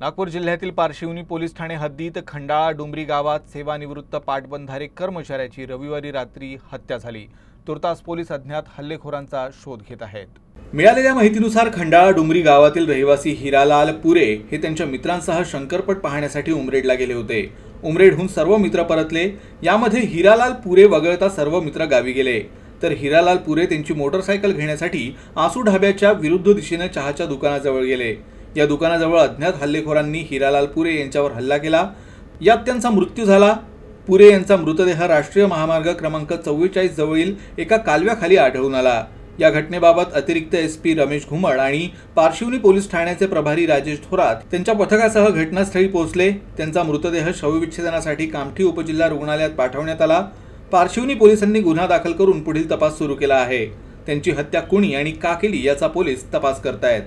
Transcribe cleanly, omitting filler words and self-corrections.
नागपूर जिल्ह्यातील पारशिवनी पोलीस ठाणे हद्दीत खंडाळा डुमरी गावात सेवानिवृत्त पाटबंधारे कर्मचाऱ्याची रविवारी रात्री हत्या झाली। तुर्तास पोलीस अज्ञात हल्लेखोरांचा शोध घेत आहेत। मिळालेल्या माहितीनुसार खंडाळा डुमरी गावातील रहिवासी हिरालाल पुरे हे त्यांच्या मित्रांसह शंकरपट पाहण्यासाठी उमरेडला गेले होते। उमरेडहून सर्व मित्र परतले। यामध्ये हिरालाल पुरे वगळता सर्व मित्र गावी गेले, तर हिरालाल पुरे त्यांची मोटरसायकल घेण्यासाठी आसू ढाब्याच्या विरुद्ध दिशेने चहाच्या दुकानाजवळ गेले। या दुकानाजवळ अज्ञात हल्लेखोरांनी हिरालाल पुरे यांच्यावर हल्ला केला। यात त्यांचा मृत्यू झाला। पुरे यांचा मृतदेह राष्ट्रीय महामार्ग क्रमांक 44 जवळील एका कालव्याखाली आढळून आला। या घटनेबाबत अतिरिक्त एसपी रमेश घुमड आणि पारशिवनी पोलीस ठाण्याचे प्रभारी राजेश थोरात त्यांच्या पथकासह घटनास्थळी पोहोचले। त्यांचा मृतदेह शवविच्छेदनासाठी कामठी उपजिल्हा रुग्णालयात पाठवण्यात आला। पारशिवनी पोलिसांनी गुन्हा दाखल करून पुढील तपास सुरू केला आहे। त्यांची हत्या कोणी आणि का केली याचा पोलीस तपास करतायत।